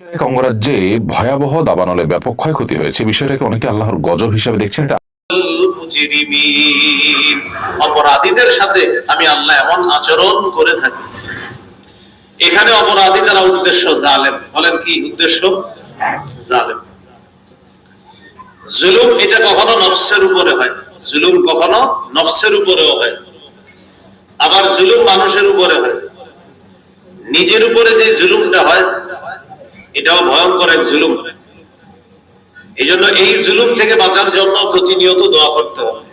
এক অঙ্গরাজ্যে ভয়াবহ দাবানলে ব্যাপক ক্ষয়ক্ষতি হয়েছে। বিষয়টাকে অনেকে আল্লাহর গজব হিসাবে দেখছেন। এটা অপরাধীদের সাথে আমি আল্লাহ এমন আচরণ করে থাকি। এখানে অপরাধী তারা উদ্দেশ্য জালেম। বলেন কি উদ্দেশ্য? জালেম। জুলুম এটা কখনো নফসের উপরে হয়, জুলুম কখনো নফসের উপরেও হয়, আবার জুলুম মানুষের উপরে হয়। নিজের উপরে যে জুলুমটা হয় এটাও ভয়ঙ্কর এক জুলুম। এই জন্য এই জুলুম থেকে বাঁচার জন্য প্রতিনিয়ত দোয়া করতে হবে।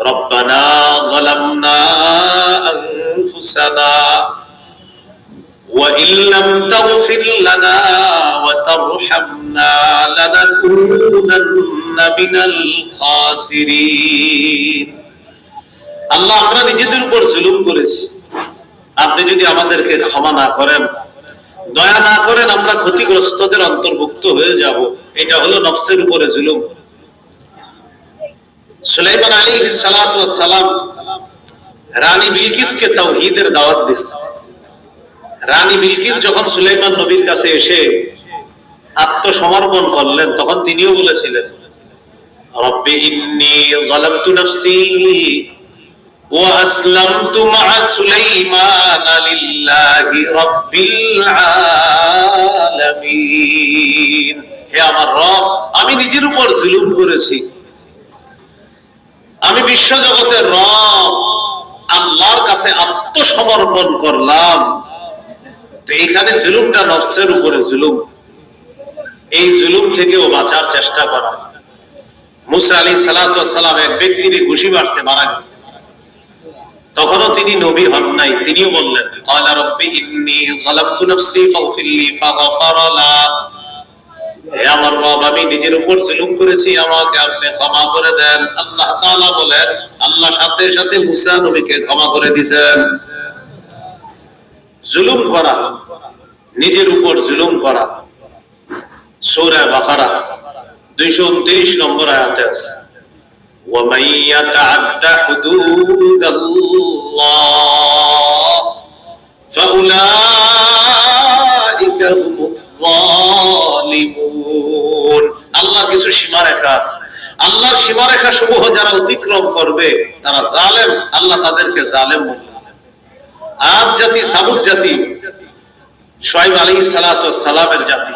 রব্বানা যালামনা আনফুসানা ওয়া ইল্লাম তাগফির লানা ওয়া তারহামনা লানাকুনান্না মিনাল খাসিরিন। আল্লাহ, আমরা নিজেদের উপর জুলুম করেছি, আপনি যদি আমাদেরকে ক্ষমা না করেন, দয়া না করেন, আমরা ক্ষতিগ্রস্তদের অন্তর্ভুক্ত হয়ে যাব। এটা হলো নফসের উপরে জুলুম। সুলাইমান আলাইহিস সালাতু ওয়াস সালাম রানী বিলকিসকে তাওহীদের দাওয়াত দিয়েছে। রানী বিলকিস যখন সুলাইমান নবীর কাছে এসে আত্মসমর্পণ করলেন, তখন তিনিও বলেছিলেন, রব্বি ইন্নী যালামতু নাফসি ওয়া আসলামতু মা'a সুলাইমান লিল্লাহি রাব্বিল আলামিন। হে আমার রব, আমি নিজের উপর জুলুম করেছি, আমি বিশ্ব জগতের রব আল্লাহর কাছে আত্মসমর্পণ করলাম। তো এখানে জুলুমটা নফসের উপরে জুলুম, এই জুলুম থেকেও বাঁচার চেষ্টা করা। মুসা আলাইহিস সালাতু ওয়াস সালাম এক ব্যক্তির ঘুষি মারছে, মারা গেছে, তখনও তিনি নবী হন নাই। তিনিও বললেন, ক্বালা রাব্বি ইন্নী যালামতু নাফসি ফাগফিরলি ফাগফারা লা। হে আমার রব, আমি নিজের উপর জুলুম করেছি, আমাকে আপনি ক্ষমা করে দেন। আল্লাহ তাআলা বলেন, আল্লাহ সাথে সাথে মুসা নবীকে ক্ষমা করে দিয়েছেন। জুলুম করা, নিজের উপর জুলুম করা, সূরা বাকারা 229 নম্বর আয়াতে আছে, وَمَن يَتَعَدَّ حُدُودَ اللَّهِ فَأُولَئِكَ هُمُ الظَّالِمُونَ। আল্লাহ কিছু সীমারেখা আছে, আল্লাহর সীমারেখা সমূহ যারা অতিক্রম করবে তারা জালেম। আল্লাহ তাদেরকে জালেম বলে। আদ জাতি, সামুদ জাতি, শুআয়ব আলাইহিস সালাতু ওয়াস সালামের জাতি,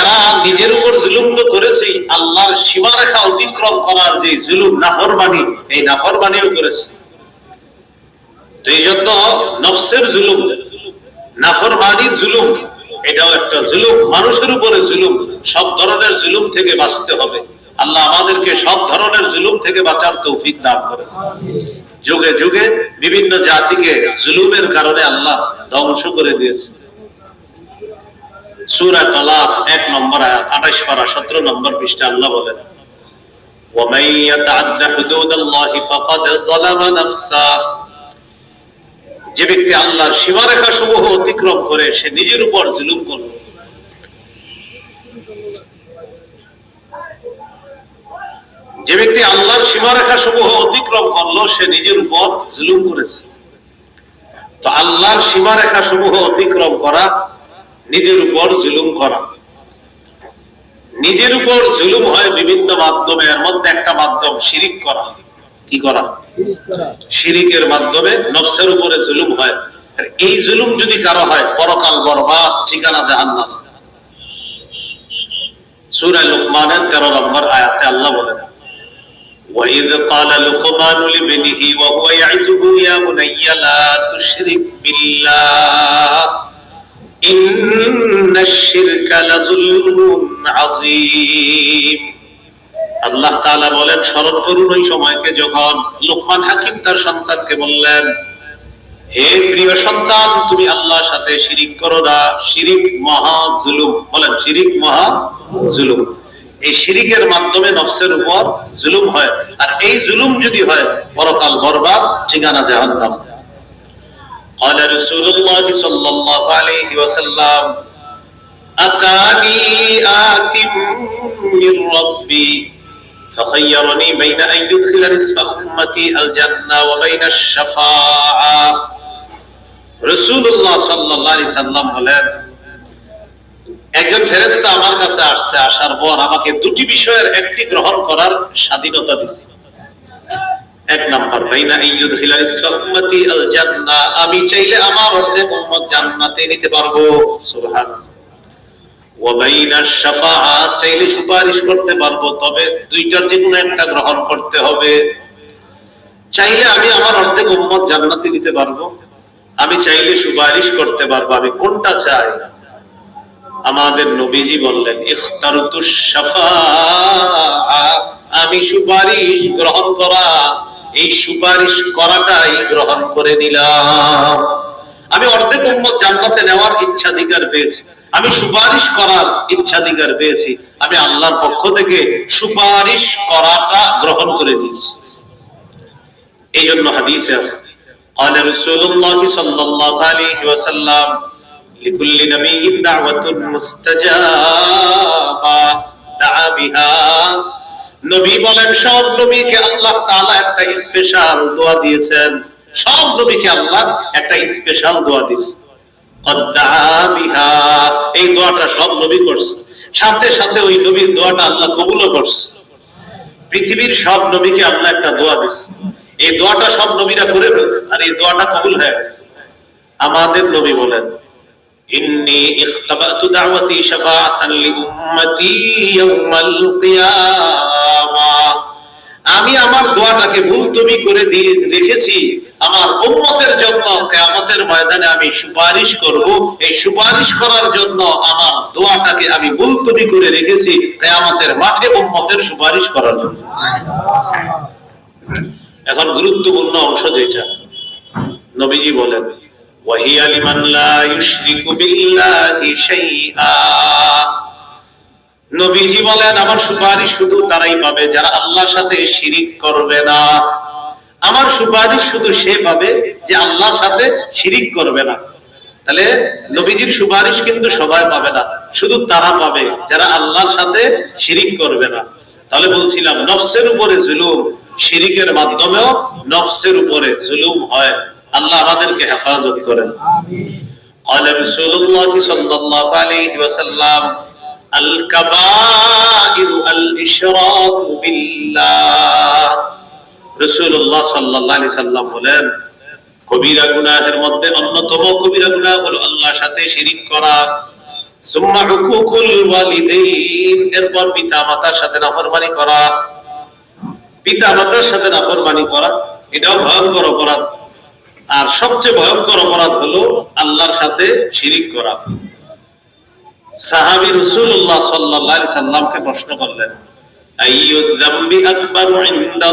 এরা নিজের উপর জুলুম তো করেছে, আল্লাহর সীমারেখা অতিক্রম করার যে জুলুম, নাফরমানি, এই নাফরমানিও করেছে। তো এই জন্য নফসের জুলুম, নাফরমানির জুলুম, এটাও একটা জুলুম, মানুষের উপরে জুলুম। সব ধরনের জুলুম থেকে বাঁচতে হবে। আল্লাহ আমাদেরকে সব ধরনের জুলুম থেকে বাঁচার তৌফিক দান করেন। যুগে যুগে বিভিন্ন জাতিকে জুলুমের কারণে আল্লাহ ধ্বংস করে দিয়েছে। সূরা তালাক 1 নম্বর আয়াত 28 পারা 17 নম্বর পৃষ্ঠা আল্লাহ বলেন, ওয়ামান ইয়াতাআদ্দা হুদুদাল্লাহি ফাকাদ যালামা নাফসা। যে ব্যক্তি আল্লাহর সীমারেখা সমূহ অতিক্রম করে সে নিজের উপর জুলুম করল। যে ব্যক্তি আল্লাহর সীমারেখা সমূহ অতিক্রম করলো সে নিজের উপর জুলুম করেছে। তো আল্লাহর সীমারেখা সমূহ অতিক্রম করা, নিজের উপর জুলুম করা। নিজের উপর জুলুম হয় বিভিন্ন মাধ্যমে, এর মধ্যে একটা মাধ্যম শিরিক করা। কি করা? শিরিকের মাধ্যমে নফসের উপরে জুলুম হয়। আর এই জুলুম যদি কারো হয়, পরকাল বরবাদ, ঠিকানা জাহান্নাম। সূরা লুকমানের 13 নম্বর আয়াতে আল্লাহ বলেন, وَإِذْ قَالَ لُقْمَانُ لِابْنِهِ وَهُوَ يَعِظُهُ يَا بُنَيَّ لَا تُشْرِكْ بِاللَّهِ ইন্নাশ শিরকা লাযুলমুন আযীম। আল্লাহ তাআলা বলেন, স্মরণ করুন ওই সময়কে যখন লোকমান হাকিম তার সন্তানকে বললেন, হে প্রিয় সন্তান, তুমি আল্লাহর সাথে শিরিক করো না, শিরিক মহা জুলুম। বলেন, শিরিক মহা জুলুম। এই শিরিকের মাধ্যমে নফসের উপর জুলুম হয়, আর এই জুলুম যদি হয় পরকাল বরবাদ, ঠিকানা জাহান্নাম। قال رسول الله صلى الله عليه وسلم أتاني آت من ربي فخيرني بين أن يدخل نصف أمتي الجنة وبين الشفاعة। রাসূলুল্লাহ সাল্লাল্লাহু আলাইহি সাল্লাম বলেন, একজন ফেরেশতা আমার কাছে আসছে, আসার পর আমাকে দুটি বিষয়ের একটি গ্রহণ করার স্বাধীনতা দিচ্ছে। এক নাম্বার, বাইনা আইয়ুদখিলা নিসফা উম্মতি আল জান্নাহ, আমি চাইলে আমার অর্ধেক উম্মত জান্নাতে নিতে পারবো। সুবহানাল্লাহ। ওয়া বাইনা শাফাআ, চাইলে সুপারিশ করতে পারবো, তবে দুইটার যে কোনো একটা গ্রহণ করতে হবে। চাইলে আমি আমার অর্ধেক উম্মত জান্নাতে নিতে পারবো, আমি চাইলে সুপারিশ করতে পারবো, আমি কোনটা চাই? আমাদের নবীজি বললেন, ইখতারতুশ শাফাআ, আমি সুপারিশ গ্রহণ করা, এই সুপারিশ করাটাই গ্রহণ করে নিলাম। আমি অর্ধেক উম্মত জান্নাতে নেওয়ার ইচ্ছাধিকার পেয়েছি, আমি সুপারিশ করার ইচ্ছাধিকার পেয়েছি, আমি আল্লাহর পক্ষ থেকে সুপারিশ করাটা গ্রহণ করে নিয়েছি। এই জন্য হাদিসে আছে, قال رسول الله صلى الله عليه وسلم لكل نبي دعوة مستجابة دعا بها। নবী বলেন, সব নবীকে আল্লাহ তাআলা একটা স্পেশাল দোয়া দিয়েছেন, সব নবীকে আল্লাহ একটা স্পেশাল দোয়া দিয়েছেন। قد دعا بها, এই দোয়াটা সব নবী করছে, সাথে সাথে ওই নবীর দোয়াটা আল্লাহ কবুলও করছে। পৃথিবীর সব নবীকে আল্লাহ একটা দোয়া দিয়েছে, এই দোয়াটা সব নবীরা করে ফেলছে, আর এই দোয়াটা কবুল হয়ে গেছে। আমাদের নবী বলেন, ইন্নী ইখতাবাতু দাওয়াতি শাফাআতান লিউম্মতি ইয়াউমাল কিয়ামাহ, আমি আমার দোয়াটাকে মুলতবি করে দিয়ে রেখেছি আমার উম্মতের জন্য, কিয়ামতের ময়দানে আমি সুপারিশ করব, এই সুপারিশ করার জন্য আমার দোয়াটাকে আমি মুলতবি করে রেখেছি কিয়ামতের মাঠে উম্মতের সুপারিশ করার জন্য। এখন গুরুত্বপূর্ণ অংশ যেটা, নবীজি বলেন, ওয়াহিয়া লিমান লা ইউশরিকু বিল্লাহি শাইআ, নবীজি বলেন আমার সুপারিশ শুধু তারাই পাবে যারা আল্লাহর সাথে শিরিক করবে না। আমার সুপারিশ শুধু সে পাবে যে আল্লাহর সাথে শিরিক করবে না। তাহলে নবীজির সুপারিশ কিন্তু সবাই পাবে না, শুধু তারা পাবে যারা আল্লাহর সাথে শিরিক করবে না। তাহলে বলছিলাম, নফসের উপরে জুলুম, শিরিকের মাধ্যমেও নফসের উপরে জুলুম হয়। আল্লাহ আমাদেরকে হেফাজত করেন। قال رسول الله صلى الله عليه وسلم الكبائر الاشراك بالله, রাসূলুল্লাহ সাল্লাল্লাহু আলাইহি সাল্লাম বলেন, কবিরা গুনাহের মধ্যে অন্যতম কবিরা গুনাহ হলো আল্লাহর সাথে শিরিক করা। সুম্মা হুকুকুল ওয়ালিদাইন, এরপর পিতামাতার সাথে নাফরমানি করা। পিতামাতার সাথে নাফরমানি করা এটাও ভয়ঙ্কর অপরাধ, আর সবচেয়ে ভয়ঙ্কর অপরাধ হলো আল্লাহর সাথে শিরিক করা। সাহাবী রাসূলুল্লাহ সাল্লাল্লাহু আলাইহি সাল্লামকে প্রশ্ন করলেন, আইয়ুয যামবি আকবারু ইনদাল্লাহ